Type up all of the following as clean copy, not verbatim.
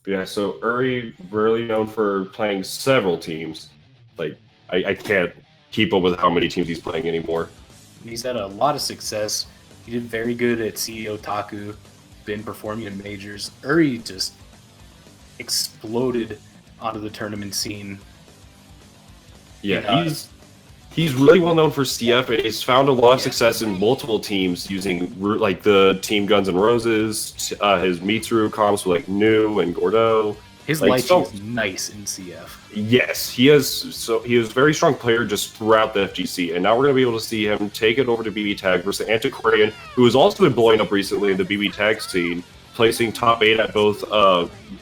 Yeah, so Uri really known for playing several teams. Like I can't keep up with how many teams he's playing anymore. He's had a lot of success. He did very good at CEO Otaku, been performing in majors. Uri just exploded onto the tournament scene. Yeah, he's really well known for CF, and he's found a lot of success in multiple teams using like the Team Guns N' Roses, his Mitsuru comps with like New and Gordo. His like, light is nice in CF. Yes, he is. So he is a very strong player just throughout the FGC, and now we're going to be able to see him take it over to BBTAG versus Antiquarian, who has also been blowing up recently in the BBTAG scene, placing top 8 at both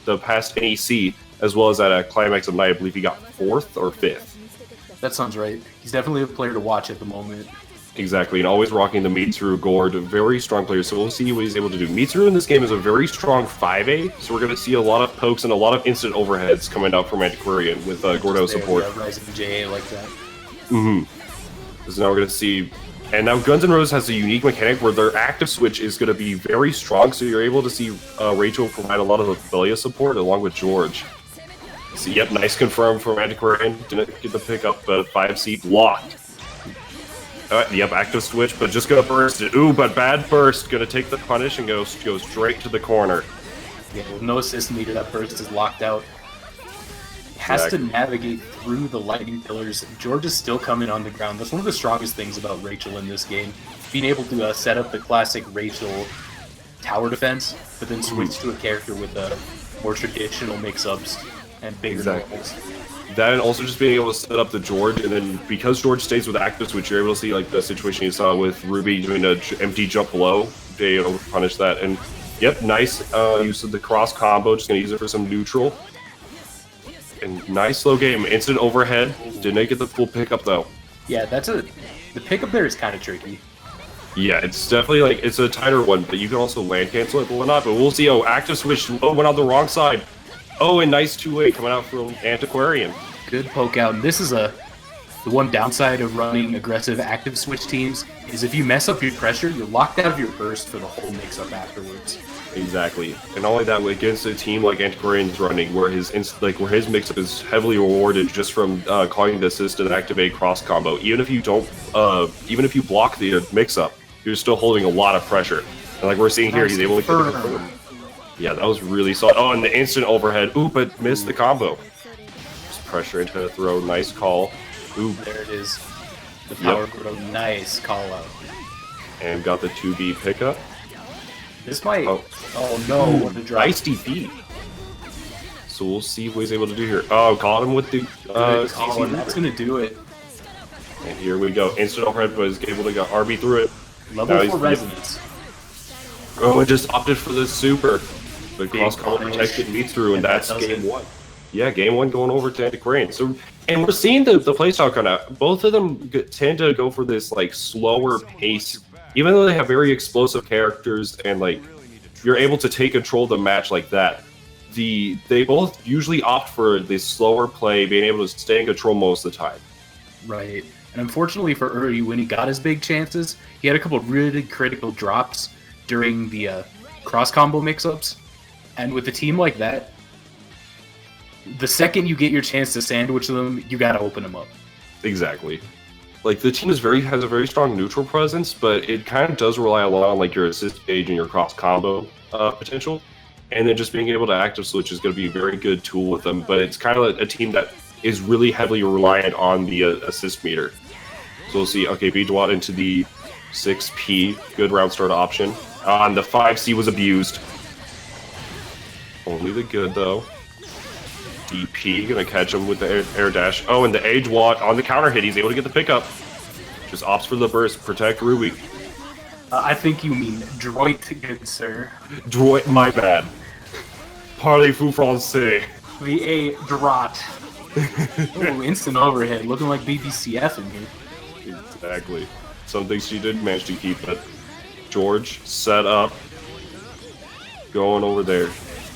the past NEC as well as at a Climax of Night. I believe he got 4th or 5th. That sounds right. He's definitely a player to watch at the moment. Exactly, and always rocking the Mitsuru Gord, a very strong player, so we'll see what he's able to do. Mitsuru in this game is a very strong 5A, so we're going to see a lot of pokes and a lot of instant overheads coming out from Antiquarian with Gordo support. Rising JA like that. So now we're going to see... And now Guns N' Roses has a unique mechanic where their active switch is going to be very strong, so you're able to see Rachel provide a lot of Abelia support along with George. So, yep, nice confirm from Antiquarian. Didn't get the pickup, but 5C blocked. Yep, active switch, but just gonna burst it. Ooh, but bad burst. Gonna take the punish and go straight to the corner. Yeah, with no assist meter, that burst is locked out. He has to navigate through the lightning pillars. George is still coming on the ground. That's one of the strongest things about Rachel in this game. Being able to set up the classic Rachel tower defense, but then switch to a character with more traditional mix-ups and bigger rolls. That, and also just being able to set up the George, and then because George stays with active switch, you're able to see like the situation you saw with Ruby doing an empty jump below, being able to punish that. And yep, nice use of the cross combo. Just gonna use it for some neutral. And nice slow game, instant overhead. Didn't get the full pickup though. Yeah, the pickup there is kind of tricky. Yeah, it's definitely like it's a tighter one, but you can also land cancel it, but whatnot. But we'll see. Oh, active switch. Oh, went on the wrong side. Oh, and nice 2-way coming out from Antiquarian. Good poke out. And this is the one downside of running aggressive active switch teams is if you mess up your pressure, you're locked out of your burst for the whole mix-up afterwards. Exactly. And not only that, against a team like Antiquarian's running, where his mix-up is heavily rewarded just from calling the assist and activate cross combo. Even if you don't, even if you block the mix-up, you're still holding a lot of pressure. And like we're seeing here, he's able to get the confirm. Yeah, that was really solid. Oh, and the instant overhead. Ooh, but missed the combo. Just pressure into the throw. Nice call. Ooh. There it is. The power throw. Nice call out. And got the 2B pickup. This might... Oh no, what a drop. Nice DP. So we'll see what he's able to do here. Oh, caught him with the... CC, and that's going to do it. And here we go. Instant overhead, but he's able to go RB through it. Level 4 resonance. Oh, and just opted for the super. The cross combo protected me through, and that's game 1. Yeah, game 1 going over to Antiquarian. So, and we're seeing the playstyle kind of. Both of them tend to go for this like slower pace, even though they have very explosive characters and like you're able to take control of the match like that. They both usually opt for this slower play, being able to stay in control most of the time. Right, and unfortunately for Uri, when he got his big chances, he had a couple of really critical drops during the cross combo mix-ups. And with a team like that, the second you get your chance to sandwich them, you gotta open them up. Exactly. Like the team has a very strong neutral presence, but it kind of does rely a lot on like your assist gauge and your cross combo potential. And then just being able to active switch is going to be a very good tool with them. But it's kind of a team that is really heavily reliant on the assist meter. So we'll see. Okay, Bidwat into the 6P, good round start option. And the 5C was abused. Only the good, though. DP, gonna catch him with the air dash. Oh, and the Age Watt on the counter hit. He's able to get the pickup. Just opts for the burst. Protect Ruby. I think you mean droit, good sir. Droit, my bad. Parlez-vous français? The A drot. Oh, instant overhead. Looking like BBCF in here. Exactly. Some things she did manage to keep, but George set up. Going over there.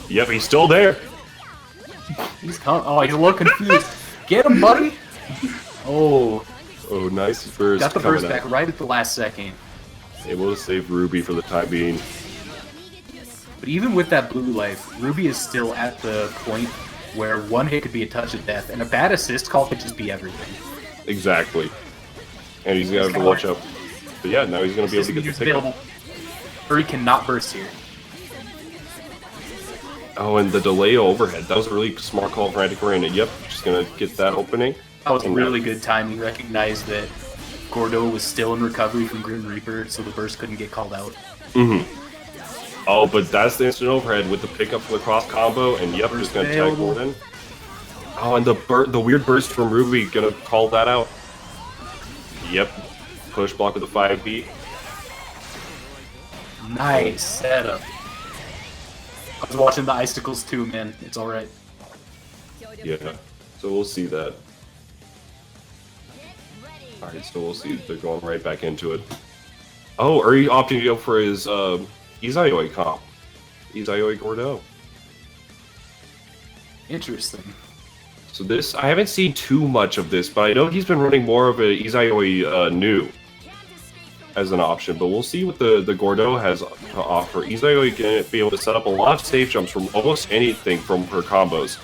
Yep, he's still there. He's coming. Oh, he's a little confused. Get him, buddy. Oh. Oh, nice burst. Got the burst back right at the last second. Able to save Ruby for the time being. But even with that blue life, Ruby is still at the point where one hit could be a touch of death, and a bad assist call could just be everything. Exactly. And he's going to have to watch out. But yeah, now he's going to be able to get the pick. Uri cannot burst here. Oh, and the delay overhead. That was a really smart call for Antiquarian. And yep, just going to get that opening. That was really good timing. Recognized that Gordeau was still in recovery from Grim Reaper, so the burst couldn't get called out. Oh, but that's the instant overhead with the pickup for the cross combo, and yep, just going to tag Gordon. Oh, and the weird burst from Ruby, going to call that out. Yep, push block with the 5B. Nice setup. I was watching the icicles too, man. It's alright. Yeah, so we'll see that. Alright, so we'll see. They're going right back into it. Oh, are you opting to go for his Izayoi comp? Izayoi Gordeau. Interesting. So this, I haven't seen too much of this, but I know he's been running more of a Izayoi new as an option, but we'll see what the Gordeau has to offer. Izayoi can be able to set up a lot of safe jumps from almost anything from her combos.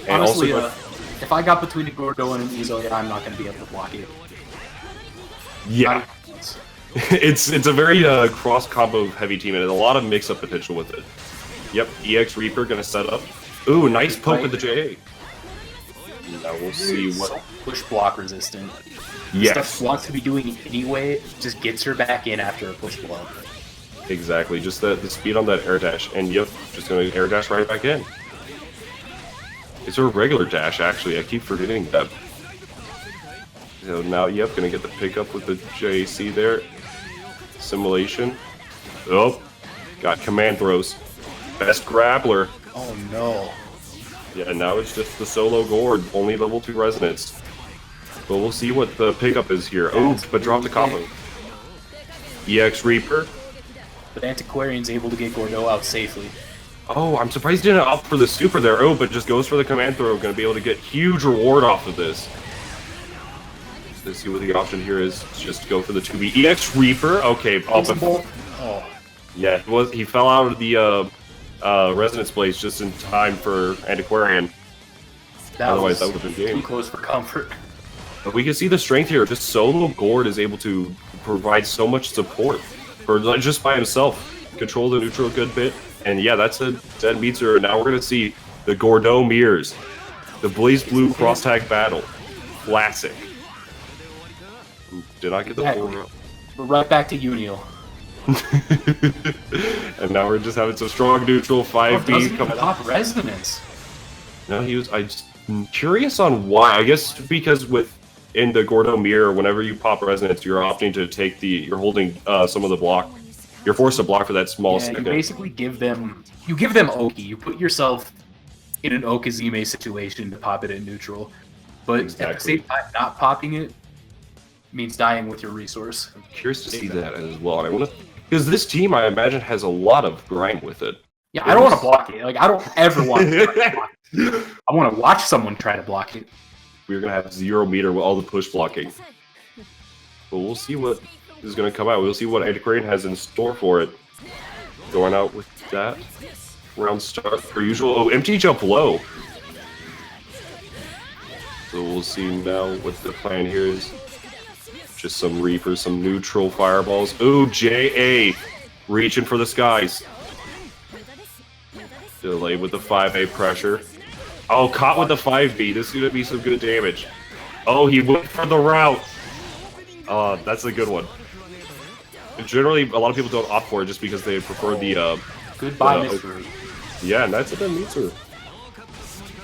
And honestly, also, if I got between a Gordeau and an Izayoi, I'm not going to be able to block it. Yeah. It's a very cross combo heavy team and a lot of mix up potential with it. Yep, EX Reaper gonna set up. Ooh, nice poke with the JA. Now we'll see what push block resistant. Yes. Stuff she wants to be doing anyway just gets her back in after a push block. Exactly, just the speed on that air dash, and yep, just gonna air dash right back in. It's a regular dash actually, I keep forgetting that. So now, yep, gonna get the pickup with the JAC there. Simulation. Oh, got command throws. Best grappler. Oh no. Yeah, now it's just the solo gourd, only level 2 resonance. But we'll see what the pickup is here. Oh, but drop the combo. EX Reaper. But Antiquarian's able to get Gordeau out safely. Oh, I'm surprised he didn't opt for the super there. Oh, but just goes for the command throw. Gonna be able to get huge reward off of this. Let's see what the option here is. Just go for the 2B. EX Reaper. Okay. Oh. Yeah, he fell out of the Resonance Blaze just in time for Antiquarian. Otherwise, that would have been game. Too close for comfort. But we can see the strength here. Just solo Gord is able to provide so much support for just by himself. Control the neutral a good bit. And yeah, that's a dead meter. Now we're going to see the Gordeau mirrors. The Blaze Blue cross tag battle. Classic. Did I get the full row? We're right back to Unio. And now we're just having some strong neutral 5B coming pop resonance. No, I'm curious on why. I guess because in the Gordeau mirror, whenever you pop resonance, you're opting to take you're holding some of the block. You're forced to block for that small second. You basically give them Oki. You put yourself in an Okazime situation to pop it in neutral. But at the same time, not popping it means dying with your resource. I'm curious to see that as well. Because this team, I imagine, has a lot of grind with it. Yeah, I don't want to block it. Like, I don't ever want to block it. I want to watch someone try to block it. We're going to have 0 meter with all the push blocking. But we'll see what is going to come out. We'll see what Antiquarian has in store for it. Going out with that. Round start, per usual. Oh, empty jump low. So we'll see now what the plan here is. Just some Reapers, some neutral fireballs. Ooh, JA reaching for the skies. Delay with the 5A pressure. Oh, caught with the 5B. This is going to be some good damage. Oh, he went for the route. Oh, that's a good one. Generally, a lot of people don't opt for it just because they prefer the... Goodbye, Miss Uri. Yeah, and that's a good meter.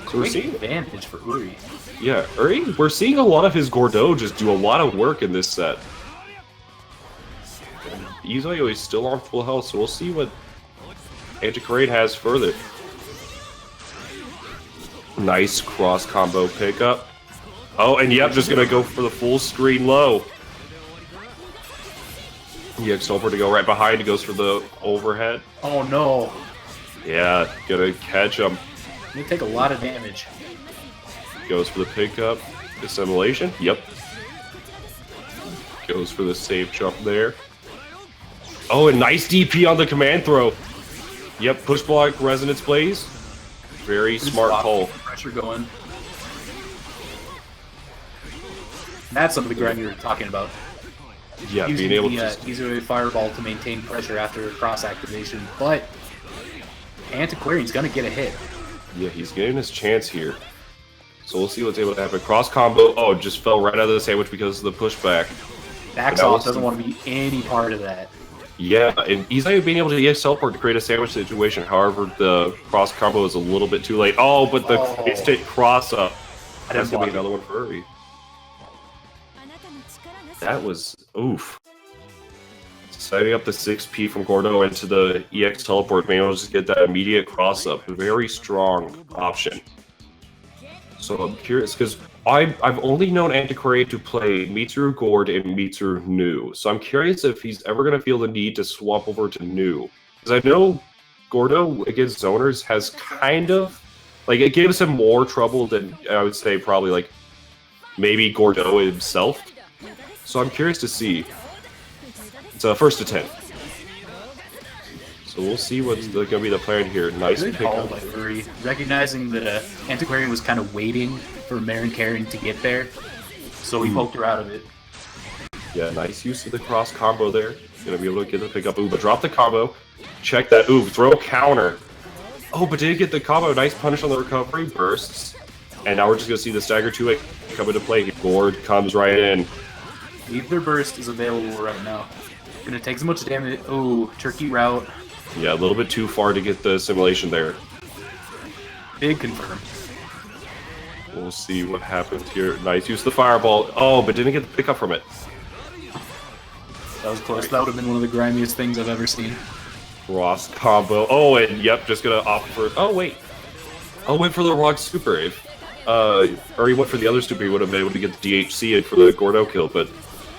So we're seeing advantage for Uri. Yeah, Uri, we're seeing a lot of his Gordeau just do a lot of work in this set. Izayoi is still on full health, so we'll see what Antiquarian has further. Nice cross combo pickup. Oh, and yep, just gonna go for the full screen low. EX over to go right behind, he goes for the overhead. Oh no. Yeah, gonna catch him. They take a lot of damage. Goes for the pickup. Assimilation. Yep. Goes for the safe jump there. Oh, a nice DP on the command throw. Yep, push block, resonance blaze. Very smart call. Pressure going. That's some of the grind you were talking about. Yeah, Using being able the, to using a fireball to maintain pressure after cross activation, but Antiquarian's gonna get a hit. yeah, he's getting his chance here. So we'll see what's able to happen. Cross combo. Oh, just fell right out of the sandwich because of the pushback. Backs off, doesn't want to be any part of that. Yeah, and he's not even being able to EX teleport to create a sandwich situation. However, the cross combo is a little bit too late. Oh, but the instant cross up. That's going to be another one for Uri. That was, oof. Setting up the 6P from Gordo into the EX teleport, being able to just get that immediate cross up. Very strong option. So I'm curious, because I've only known Antiquarian to play Mitsuru Gord and Mitsuru Nu. So I'm curious if he's ever going to feel the need to swap over to Nu. Because I know Gordo against zoners has kind of, like, it gives him more trouble than, I would say, probably, like, maybe Gordo himself. So I'm curious to see. It's a first to 10. So we'll see what's going to be the plan here. Nice Good call pickup. by Uri, recognizing that Antiquarian was kind of waiting for Marin Karen to get there, so he poked her out of it. Yeah, nice use of the cross combo there. Gonna be able to get the pickup. Ooh, but drop the combo. Check that. Ooh, throw counter. Oh, but did get the combo. Nice punish on the recovery. Bursts. And now we're just gonna see the stagger 2-8 come into play. Gord comes right in. Neither burst is available right now. Gonna take as much damage. Ooh, turkey route. Yeah, a little bit too far to get the simulation there. Big confirm. We'll see what happens here. Nice use of the fireball. Oh, but didn't get the pickup from it. That was close. That would have been one of the grimiest things I've ever seen. Cross combo. Oh, and yep, just gonna opt for. Oh wait. Oh, went for the wrong super. If or he went for the other super, he would have been able to get the DHC in for the Gordo kill, but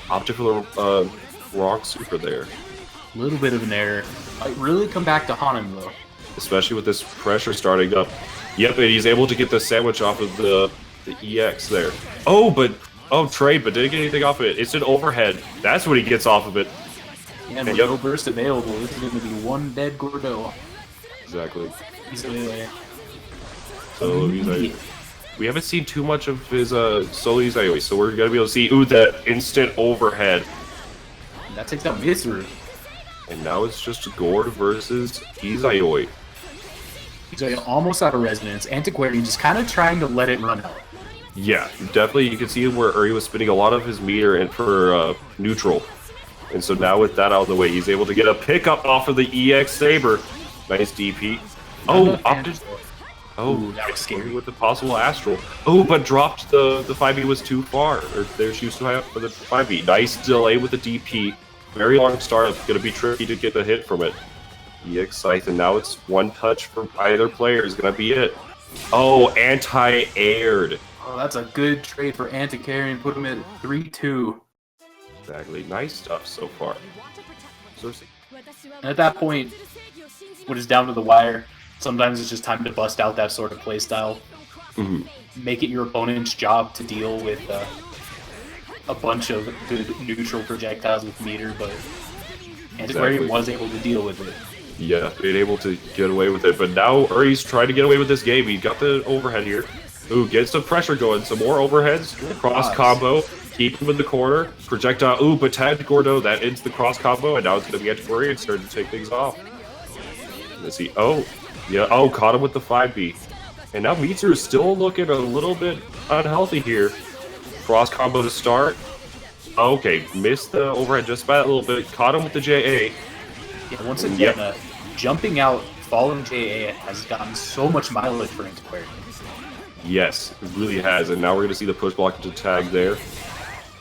opted for the wrong super there. A little bit of an error. Might really come back to haunt him though. Especially with this pressure starting up. Yep, and he's able to get the sandwich off of the EX there. Oh, but trade, but didn't get anything off of it. It's an overhead. That's what he gets off of it. Yeah, and with no burst available, this is going to be one dead Gordo. Exactly. Easily. So we haven't seen too much of his solo use anyway, so we're gonna be able to see that instant overhead. And that takes out Mitsuru. And now it's just Gord versus Izayoi. He's almost out of resonance. Antiquarian just kind of trying to let it run out. Yeah, definitely. You can see where Uri was spinning a lot of his meter in for neutral. And so now with that out of the way, he's able to get a pickup off of the EX Saber. Nice DP. Oh, opted. Oh, that was scary with the possible Astral. Oh, but dropped the 5e was too far. Or there she was too high up for the 5e. Nice delay with the DP. Very long start. Going to be tricky to get the hit from it. EX Scythe, and now it's one touch from either player is going to be it. Oh, anti-aired. Oh, that's a good trade for Antiquarian. Put him at 3-2. Exactly. Nice stuff so far. And at that point, when it's down to the wire, sometimes it's just time to bust out that sort of playstyle. Make it your opponent's job to deal with a bunch of good neutral projectiles with meter, but Antiquarian was able to deal with it. Yeah, being able to get away with it. But now Uri's trying to get away with this game. He got the overhead here. Ooh, gets some pressure going. Some more overheads. Cross combo. Keep him in the corner. Projectile. Ooh, but tagged Gordo. That ends the cross combo. And now it's going to be Antiquarian starting to take things off. Let's see. Oh, yeah. Oh, caught him with the 5B. And now Mitsuru is still looking a little bit unhealthy here. Cross combo to start. Okay, missed the overhead just by a little bit. Caught him with the JA. Yeah, once again, jumping out, following JA has gotten so much mileage for Antiquarian. Yes, it really has. And now we're going to see the push block to tag there.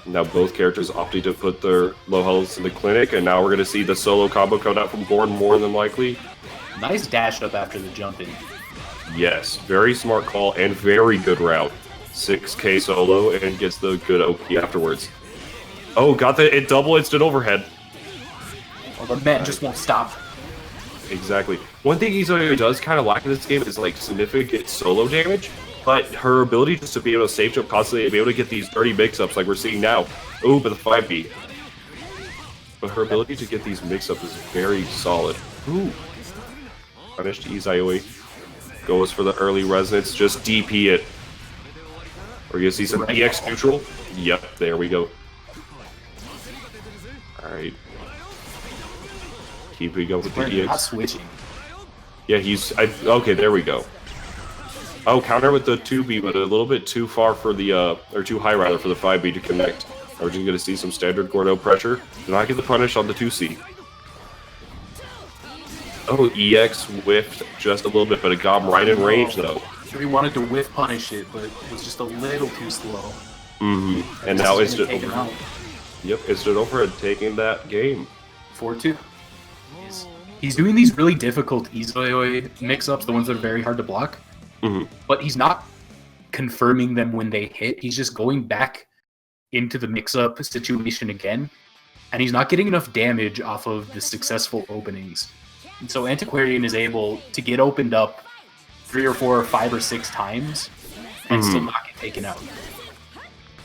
Now both characters opting to put their low healths in the clinic. And now we're going to see the solo combo come out from Gordon more than likely. Nice dash up after the jumping. Yes, very smart call and very good route. 6k solo and gets the good OP afterwards. Oh, got the double instant overhead. Well, the man just won't stop. Exactly. One thing Izayoi does kind of lack in this game is like significant solo damage, but her ability just to be able to safe jump constantly and be able to get these dirty mix-ups like we're seeing now. Ooh, but the 5B. But her ability to get these mix-ups is very solid. Ooh. punished. Izayoi goes for the early resonance, just DP it. We're gonna see some EX neutral. Yep, there we go. Alright. Keeping up with the EX. Not switching. Yeah, okay, there we go. Oh, counter with the 2B, but a little bit too far for the, or too high rather, for the 5B to connect. We're just gonna see some standard Gordo pressure. Do not get the punish on the 2C. Oh, EX whiffed just a little bit, but it got him right in range, though. He wanted to whiff punish it, but it was just a little too slow. Mm-hmm. And now instant over. Yep, instant over and taking that game. 4-2. He's doing these really difficult Izayoi mix-ups, the ones that are very hard to block. Mm-hmm. But he's not confirming them when they hit. He's just going back into the mix-up situation again. And he's not getting enough damage off of the successful openings. And so Antiquarian is able to get opened up 3 or 4 or 5 or 6 times and still not get taken out.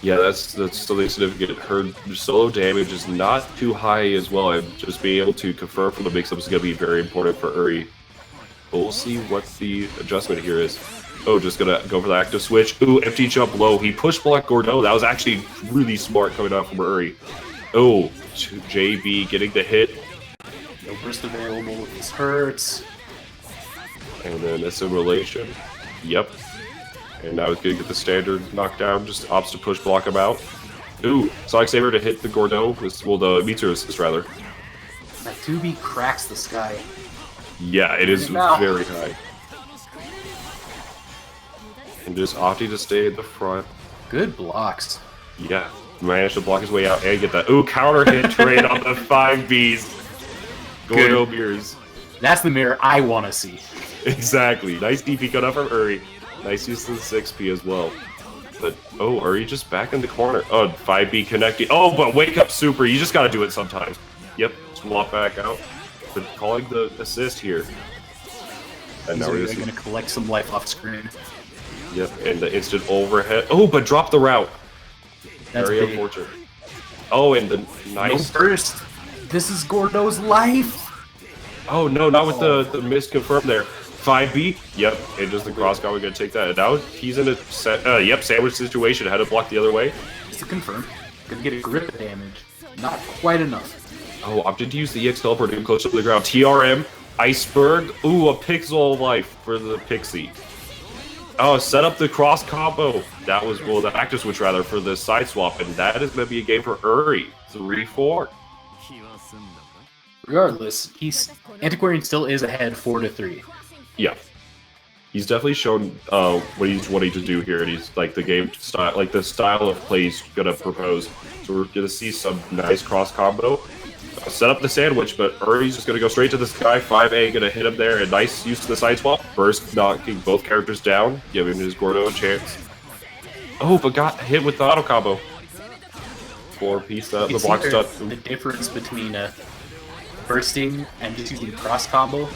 Yeah, that's something significant. Her solo damage is not too high as well, and just being able to confirm from the mix-up is going to be very important for Uri. But we'll see what the adjustment here is. Oh, just going to go for the active switch. Ooh, empty jump low. He pushed block Gordo. That was actually really smart coming out from Uri. Oh, JB getting the hit. No burst available. This hurts. And then assimilation. Yep. And now he's going to get the standard knockdown, just opts to push block him out. Ooh, Sonic Saber to hit the Gordo, well, the Mitsu assist rather. That 2B cracks the sky. Yeah, it is very high. And just opting to stay in the front. Good blocks. Yeah, managed to block his way out and get that. Ooh, counter hit trade on the 5Bs. Gordo mirrors. That's the mirror I want to see. Exactly. Nice DP cut up from Uri. Nice use of the 6P as well. But, oh, Uri just back in the corner. Oh, 5B connecting. Oh, but wake up super. You just got to do it sometimes. Yep, swap back out. But calling the assist here. And now we're going to collect some life off screen. Yep, and the instant overhead. Oh, but drop the route. That's very unfortunate. Oh, and the nice. No burst. This is Gordo's life. Oh, no, not with the miss confirmed there. 5B, yep, and just the cross guard, we're going to take that. And now he's in a sandwich situation. Had to block the other way. Just to confirm, going to get a grip of damage. Not quite enough. Oh, opted to use the EX teleport to close up to the ground. TRM, Iceberg, ooh, a pixel of life for the Pixie. Oh, set up the cross combo. That was, well, the active switch rather, for the side swap, and that is going to be a game for Uri. 3-4. Regardless, Antiquarian still is ahead 4-3. Yeah, he's definitely shown what he's wanting to do here, and he's like the game style, like the style of play he's gonna propose. So we're gonna see some nice cross combo. Set up the sandwich, but Uri's just gonna go straight to the sky. 5A gonna hit him there, and nice use to the side swap. Burst knocking both characters down, giving his Gordo a chance. Oh, but got hit with the auto combo. 4-piece the block stun. The difference between bursting and just using cross combo.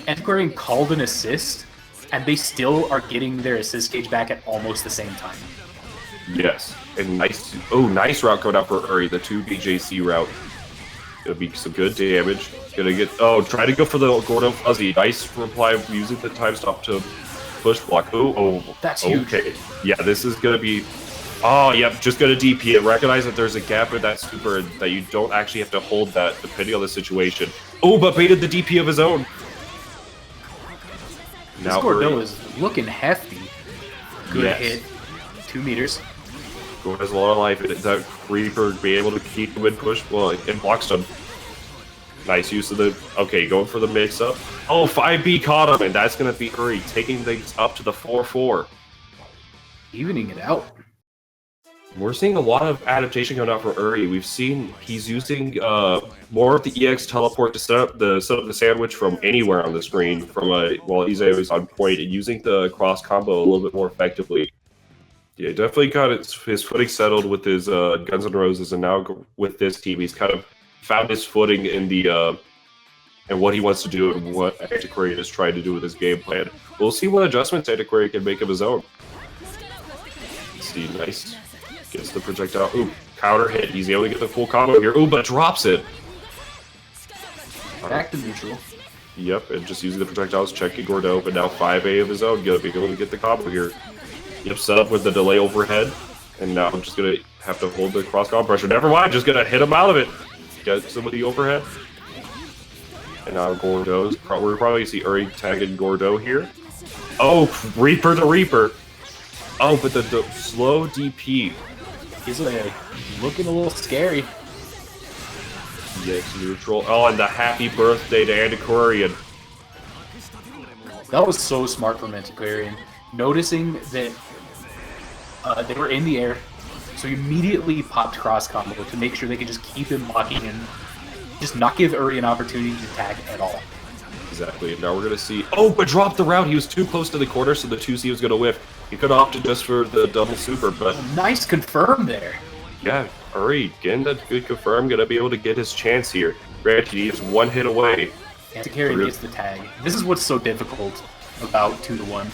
Antiquarian called an assist, and they still are getting their assist gauge back at almost the same time. Yes, and nice. Oh, nice route coming out for Uri, the 2BJC route. Gonna be some good damage. Gonna get. Oh, try to go for the Gordo Fuzzy. Nice reply using the time stop to push block. Oh, that's huge. Okay, yeah, this is gonna be. Oh, yep, just gonna DP it. Recognize that there's a gap in that super, that you don't actually have to hold that depending on the situation. Oh, but baited the DP of his own. This Gordo is looking hefty. Good hit. 2 meters. Gordo has a lot of life. That Reaper being able to keep him in push, well, in block stun. Nice use of the. Okay, going for the mix up. Oh, 5B caught him, and that's going to be Uri, taking things up to the 4-4. Evening it out. We're seeing a lot of adaptation coming out for Uri. We've seen he's using more of the EX teleport to set up the sandwich from anywhere on the screen, from while he's always on point, and using the cross combo a little bit more effectively. Yeah, definitely got his footing settled with his Guns N' Roses, and now with this team, he's kind of found his footing in the and what he wants to do and what Antiquarian is trying to do with his game plan. We'll see what adjustments Antiquarian can make of his own. Let's see, nice. Gets the projectile. Ooh, counter hit. He's able to get the full combo here. Ooh, but drops it. Back to neutral. Yep, and just using the projectiles, checking Gordo, but now 5A of his own, gonna be able to get the combo here. Yep, set up with the delay overhead, and now I'm just gonna have to hold the cross combo pressure. Never mind, just gonna hit him out of it. Get some of the overhead. And now Gordo's. We're probably gonna see Uri tagging Gordo here. Oh, Reaper to Reaper. Oh, but the slow DP. He's looking a little scary. Yes, neutral. Oh, and the happy birthday to Antiquarian. That was so smart from Antiquarian. Noticing that they were in the air, so he immediately popped cross combo to make sure they could just keep him blocking and just not give Uri an opportunity to tag at all. Exactly. And now we're gonna see. Oh, but dropped the route. He was too close to the corner, so the 2C was gonna whiff. He could have opted just for the double super, but nice confirm there. Yeah, Uri getting that good confirm, gonna be able to get his chance here. Granted, he's one hit away. Antiquarian gets the tag. This is what's so difficult about 2-1.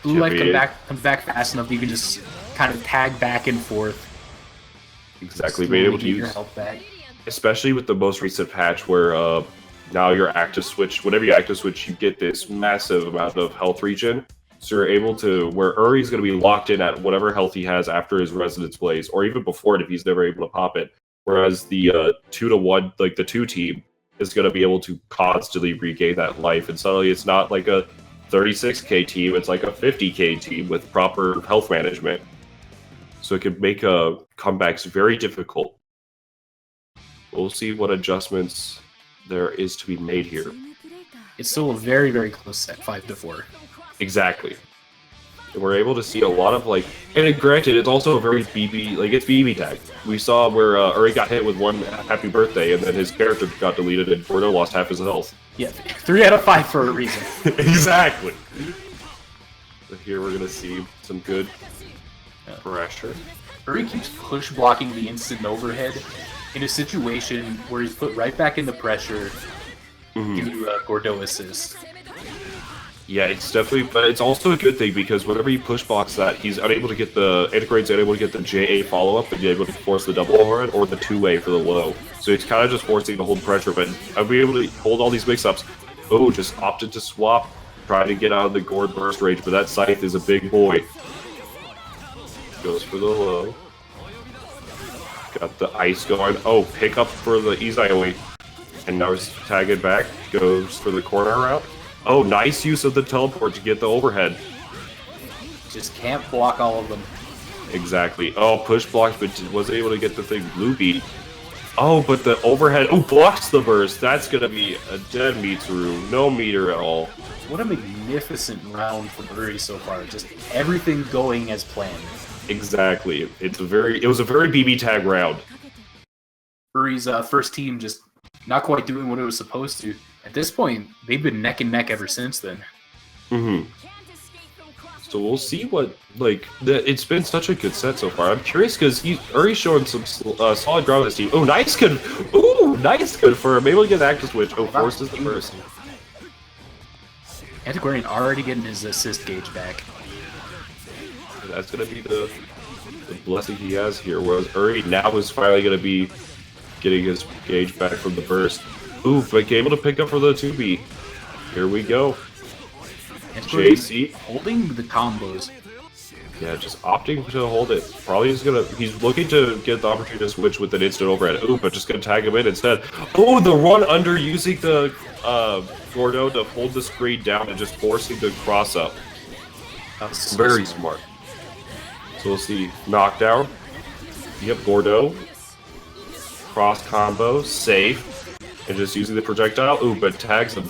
Blue Light comes back fast enough that you can just kind of tag back and forth. Exactly, being able to use your health back. Especially with the most recent patch where now your active switch, whenever you active switch, you get this massive amount of health regen. So you're able to, where Uri's going to be locked in at whatever health he has after his Resonance Blaze, or even before it if he's never able to pop it. Whereas the 2-1, like the 2 team, is going to be able to constantly regain that life. And suddenly it's not like a 36k team, it's like a 50k team with proper health management. So it could make comebacks very difficult. We'll see what adjustments there is to be made here. It's still a very, very close set, 5-4. Exactly. And we're able to see a lot of and granted, it's also a very it's BBTAG. We saw where Uri got hit with one happy birthday, and then his character got deleted, and Gordo lost half his health. Yeah, 3 out of 5 for a reason. Exactly. But here we're gonna see some good pressure. Uri keeps push blocking the instant overhead in a situation where he's put right back into pressure due to Gordo assist. Yeah, it's definitely, but it's also a good thing because whenever he push blocks that, he's unable to get Antiquarian's unable to get the JA follow up and be able to force the double overhead or the 2-way for the low. So he's kind of just forcing to hold pressure, but I'll be able to hold all these mix ups. Oh, just opted to swap, trying to get out of the Gord burst range, but that Scythe is a big boy. Goes for the low. Got the ice going. Oh, pick up for the Izayoi. And now he's tagging back. Goes for the corner route. Oh, nice use of the teleport to get the overhead. Just can't block all of them. Exactly. Oh, push block, but wasn't able to get the thing blue beat. Oh, but the overhead. Oh, blocks the burst. That's going to be a dead Mitsuru. No meter at all. What a magnificent round from Uri so far. Just everything going as planned. Exactly. It was a very BBTAG round. Uri's first team just not quite doing what it was supposed to. At this point, they've been neck and neck ever since then. So we'll see what, it's been such a good set so far. I'm curious because Uri's showing some solid ground on this team. Oh, nice confirm. Able to get the active switch. Oh, forces the burst. Antiquarian already getting his assist gauge back. That's going to be the blessing he has here, whereas Uri now is finally going to be getting his gauge back from the burst. Ooh, but able to pick up for the 2B. Here we go. JC holding the combos. Yeah, just opting to hold it. Probably he's looking to get the opportunity to switch with an instant overhead. Ooh, but just gonna tag him in instead. Oh, the run under using the Gordo to hold the screen down and just forcing the cross up. That's very smart. So we'll see knockdown. Yep, Gordo. Cross combo, safe. And just using the projectile. Ooh, but tags him.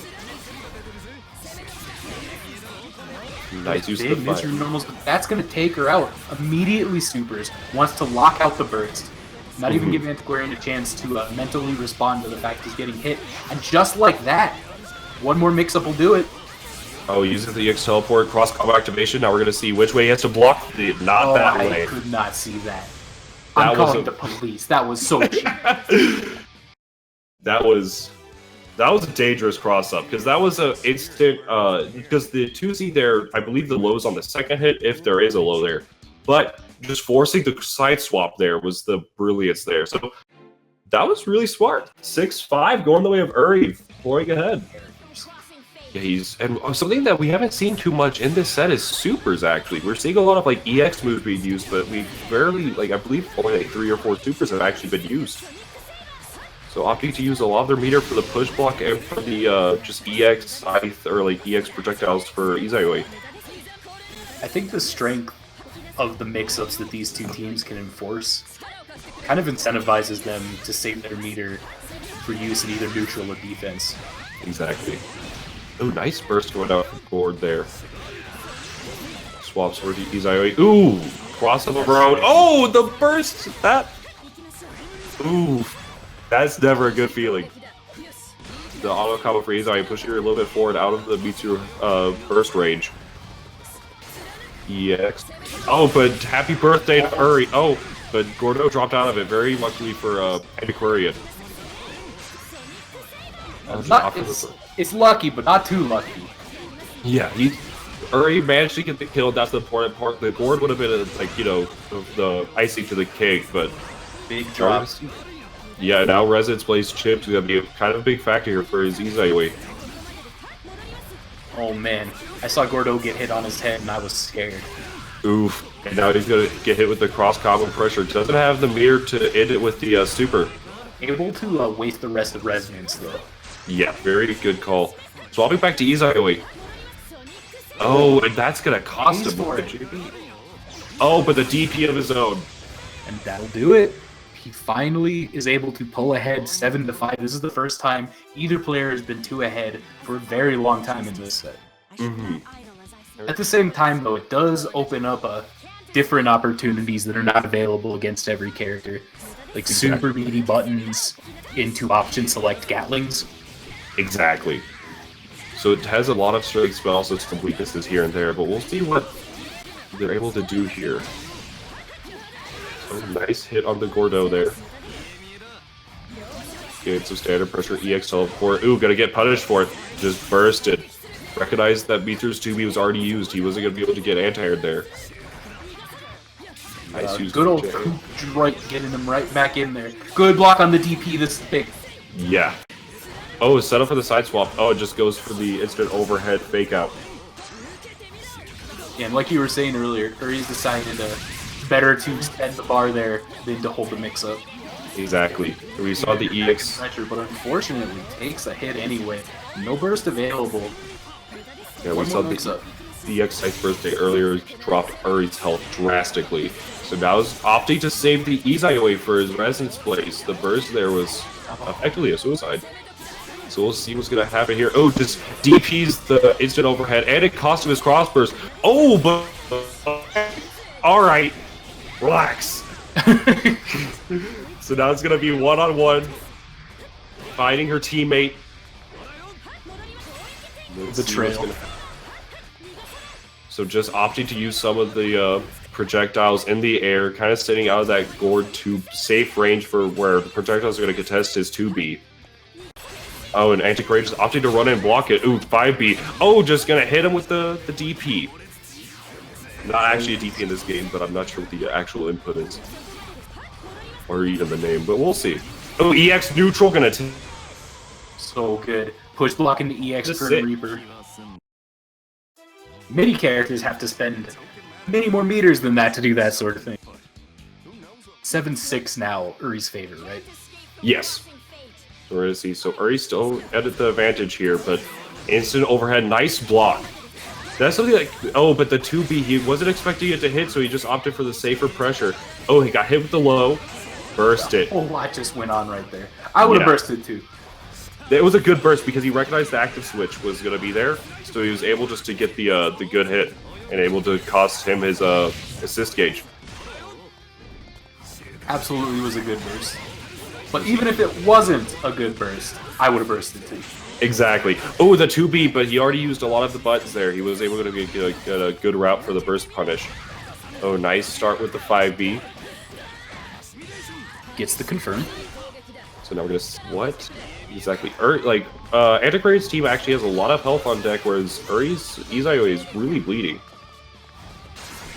Nice use of the fire. That's going to take her out. Immediately supers. Wants to lock out the burst. Not even giving Antiquarian a chance to mentally respond to the fact he's getting hit. And just like that, one more mix-up will do it. Oh, uses the EX teleport, cross-combo activation. Now we're going to see which way he has to block. Not that way. I could not see that. I'm calling the police. That was so cheap. That was a dangerous cross-up, because that was an instant, because the 2C there, I believe the low's on the second hit, if there is a low there. But just forcing the side swap there was the brilliance there. So that was really smart. 6-5 going the way of Uri, pouring ahead. Yeah, and something that we haven't seen too much in this set is supers. Actually, we're seeing a lot of like EX moves being used, but we barely like I believe only like 3 or 4 supers have actually been used. So opting to use a lot of their meter for the push block and for the just EX scythe or like EX projectiles for Izayoi. I think the strength of the mix-ups that these two teams can enforce kind of incentivizes them to save their meter for use in either neutral or defense. Exactly. Oh, nice burst going out from board there. Swaps over to Izayoi. Ooh! Cross up around. Oh, the burst! That... Ooh. That's never a good feeling. The auto combo for Izayoi pushing her a little bit forward out of the Mitsu burst range. EX. Oh, but happy birthday to Uri. Oh, but Gordo dropped out of it. Very luckily for Antiquarian. It's lucky, but not too lucky. Yeah, Uri managed to get the kill. That's the important part. The board would have been like, you know, the icing to the cake, but big drop. Yeah, now Residence plays chips. Gonna be kind of a big factor here for his Izayoi. Oh man, I saw Gordo get hit on his head and I was scared. Oof. And now he's gonna get hit with the cross combo pressure. Doesn't have the meter to end it with the super. Able to waste the rest of Resonance though. Yeah, very good call. Swapping back to Izayoi. Oh, and that's gonna cost him. Oh, but the DP of his own. And that'll do it. He finally is able to pull ahead 7-5. This is the first time either player has been 2 ahead for a very long time in this set. At the same time, though, it does open up different opportunities that are not available against every character. Like super meaty buttons into option select Gatlings. Exactly. So it has a lot of strengths, but also some weaknesses here and there. But we'll see what they're able to do here. Oh, nice hit on the Gordo there. Get some standard pressure, EX teleport. Ooh, gotta get punished for it. Just bursted. Recognized that Meter's 2B was already used. He wasn't gonna be able to get anti-aired there. Nice use. Good old right, getting him right back in there. Good block on the DP, this is big. Yeah. Oh, set up for the side swap. Oh, it just goes for the instant overhead fake out. Yeah, and like you were saying earlier, Uri's decided better to spend the bar there than to hold the mix up. Exactly. We saw the EX pressure, but unfortunately takes a hit anyway. No burst available. Yeah, we saw the EX Scythe birthday earlier dropped Uri's health drastically. So now he's opting to save the Izayoi for his Resonance plays. The burst there was effectively a suicide. So we'll see what's going to happen here. Oh, just DP's the instant overhead, and it cost him his cross burst. Oh, but... Alright. Relax. So now it's going to be one-on-one. Fighting her teammate. Betrayal. So just opting to use some of the projectiles in the air, kind of sitting out of that gourd to safe range for where the projectiles are going to contest his 2B. Oh, and Antiquarian just opting to run and block it. Ooh, 5B. Oh, just going to hit him with the DP. Not actually a DP in this game, but I'm not sure what the actual input is. Or even the name, but we'll see. Oh, EX neutral going to... So good. Push block into EX for Reaper. Many characters have to spend many more meters than that to do that sort of thing. 7-6 now, Uri's favor, right? Yes. So we're going to see. So Uri's still at the advantage here, but instant overhead, nice block. That's something like, oh, but the 2B, he wasn't expecting it to hit, so he just opted for the safer pressure. Oh, he got hit with the low, burst it. Oh, lot just went on right there. I would have bursted too. It was a good burst because he recognized the active switch was going to be there, so he was able just to get the good hit and able to cost him his assist gauge. Absolutely was a good burst. But even if it wasn't a good burst, I would have bursted too. Exactly. Oh, the 2B, but he already used a lot of the buttons there. He was able to get a good route for the burst punish. Oh, nice start with the 5B. Gets the confirm. So now we're gonna... What? Exactly. Antiquarian's team actually has a lot of health on deck, whereas Uri's Izayoi is really bleeding.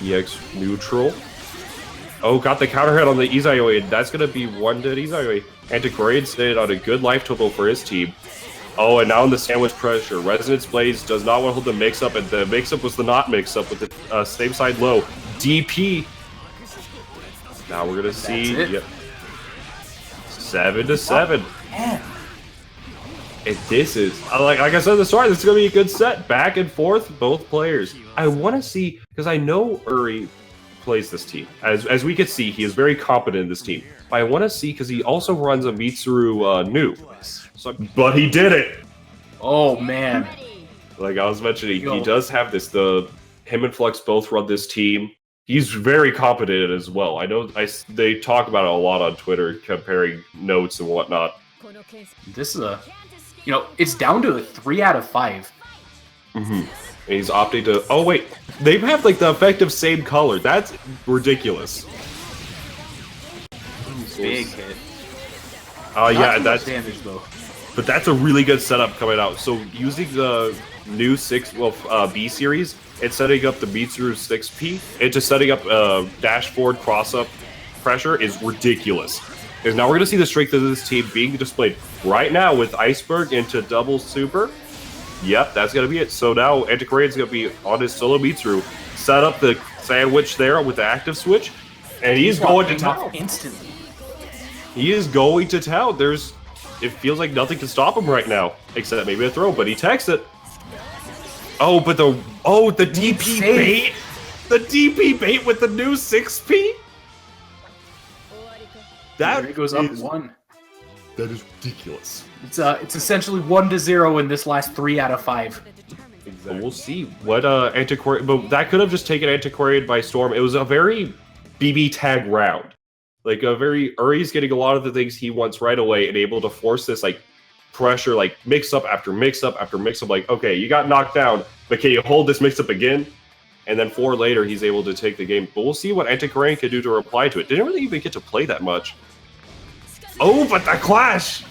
EX neutral. Oh, got the counter hit on the Izayoi, and that's gonna be one dead Izayoi. Antiquarian stayed on a good life total for his team. Oh, and now in the sandwich pressure, Resonance Blaze does not want to hold the mix-up, and the mix-up was the not mix-up with the same side low. DP. Now we're gonna see. Yep. 7-7. Man. And this is like I said at the start, this is gonna be a good set, back and forth, both players. I want to see because I know Uri plays this team. As we can see, he is very competent in this team. But I want to see because he also runs a Mitsuru new. So, but he did it. Oh man. Like I was mentioning, he does have this. Him and Flux both run this team. He's very competent as well. I know they talk about it a lot on Twitter, comparing notes and whatnot. This is it's down to a 3 out of 5. Mm-hmm. And he's opting to. Oh wait, they have like the effective same color. That's ridiculous. Big hit. Yeah, that's damage though. But that's a really good setup coming out. So using the new B series and setting up the Mitsuru 6P into setting up dash forward cross up pressure is ridiculous. Because now we're gonna see the strength of this team being displayed right now with Iceberg into double super. Yep, that's gonna be it. So now Antiquarian's gonna be on his solo Mitsuru, set up the sandwich there with the active switch, and he's going to town instantly. He is going to town. It feels like nothing can stop him right now, except maybe a throw, but he takes it. Oh, but the DP bait! The DP bait with the new 6P? There he goes up 1. That is ridiculous. It's essentially 1-0 in this last 3 out of 5. Exactly. We'll see what Antiquarian, but that could have just taken Antiquarian by storm. It was a very BBTAG round. Like Uri's getting a lot of the things he wants right away and able to force this like pressure, like mix up after mix up after mix up. Like, okay, you got knocked down, but can you hold this mix up again? And then 4 later, he's able to take the game. But we'll see what Antiquarian can do to reply to it. Didn't really even get to play that much. Oh, but the clash!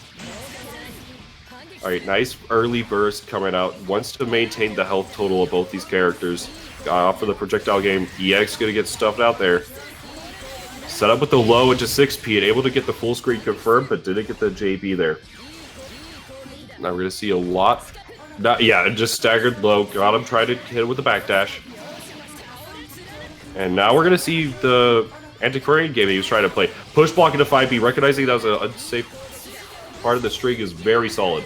All right, nice early burst coming out. Wants to maintain the health total of both these characters. Off for the projectile game. EX gonna get stuffed out there. Set up with the low into 6P and able to get the full screen confirmed, but didn't get the JB there. Now we're gonna see a lot. Just staggered low. Got him trying to hit it with the backdash. And now we're gonna see the Antiquarian game he was trying to play. Push block into 5B, recognizing that was an unsafe part of the string is very solid.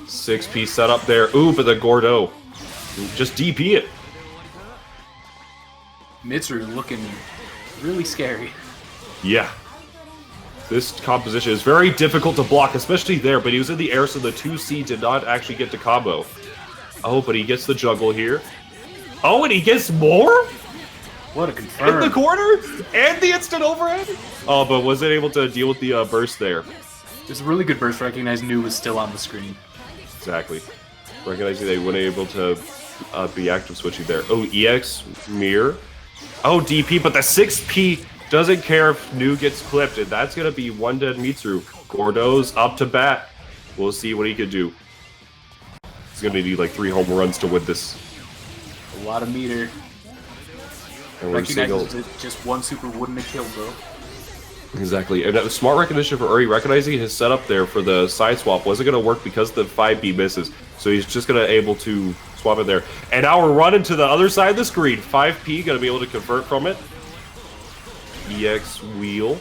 6P set up there. Ooh, but the Gordo. Just DP it. Mitsuru looking really scary. Yeah. This composition is very difficult to block, especially there, but he was in the air, so the 2C did not actually get to combo. Oh, but he gets the juggle here. Oh, and he gets more? What a confirm. In the corner? And the instant overhead? Oh, but wasn't able to deal with the burst there. There's a really good burst. Recognize New was still on the screen. Exactly. Recognizing they weren't able to be active switching there. Oh, EX, mirror. Oh, DP, but the 6P doesn't care if New gets clipped, and that's going to be one dead Mitsuru. Gordo's up to bat. We'll see what he can do. He's going to need like 3 home runs to win this. A lot of meter. And recognizes that just one super wouldn't have killed, bro. Exactly. And smart recognition for Uri, recognizing his setup there for the side swap wasn't going to work because the 5B misses. So he's just going to able to swap it there. And now we're running to the other side of the screen. 5P going to be able to convert from it. EX wheel.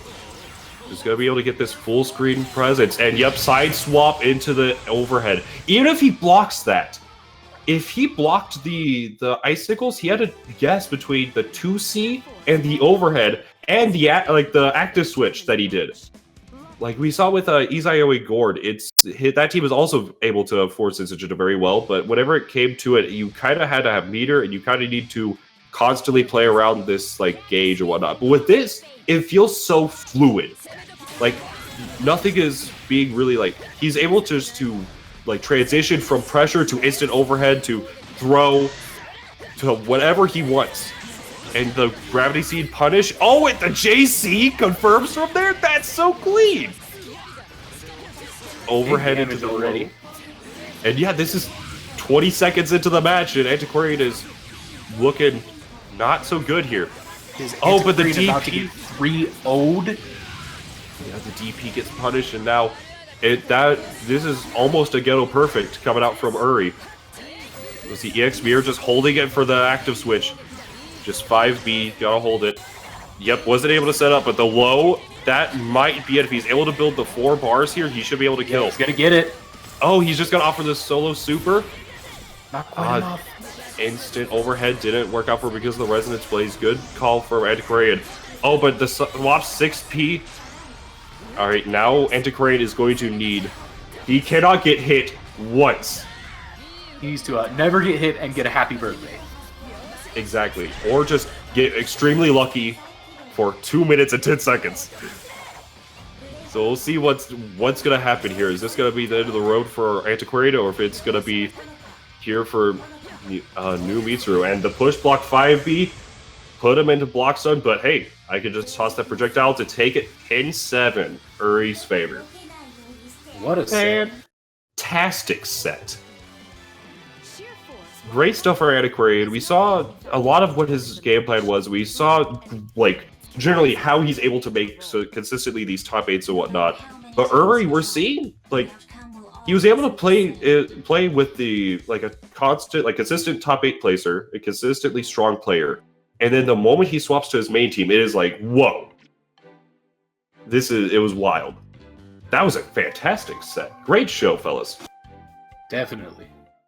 Just going to be able to get this full screen presence. And yep, side swap into the overhead. Even if he blocks that, if he blocked the icicles, he had to guess between the 2C and the overhead and the active switch that he did. Like we saw with Izayoi Gord, that team was also able to force Incision very well, but whenever it came to it, you kind of had to have meter and you kind of need to constantly play around this like gauge or whatnot. But with this, it feels so fluid. Like nothing is being really like, he's able just to like transition from pressure to instant overhead to throw to whatever he wants. And the Gravity Seed punish. Oh, and the JC confirms from there? That's so clean! Overhead into the already. And yeah, this is 20 seconds into the match, and Antiquarian is looking not so good here. Oh, but the DP... 3-0'd? Yeah, the DP gets punished, and now This is almost a ghetto perfect coming out from Uri. Was the EX Mirror just holding it for the active switch? Just 5B, gotta hold it. Yep, wasn't able to set up, but the low, that might be it. If he's able to build the 4 bars here, he should be able to kill. He's gonna get it. Oh, he's just gonna offer this solo super. Not quite enough. Instant overhead didn't work out for because of the Resonance Blaze. Good call for Antiquarian. Oh, but the swap 6P. Alright, now Antiquarian is going to need... He cannot get hit once. He needs to never get hit and get a happy birthday. Exactly. Or just get extremely lucky for 2 minutes and 10 seconds. So we'll see what's gonna happen here. Is this gonna be the end of the road for Antiquarian, or if it's gonna be here for new Mitsuru? And the push block 5B put him into block stun, but hey, I could just toss that projectile to take it 10-7, Uri's favor. What a set. Fantastic set. Great stuff for Antiquarian. We saw a lot of what his game plan was. We saw, like, generally how he's able to make so consistently these top 8s and whatnot. But Uri, we're seeing, like, he was able to play with the, like, a consistent top 8 placer, a consistently strong player. And then the moment he swaps to his main team, it is like, whoa. It was wild. That was a fantastic set. Great show, fellas. Definitely.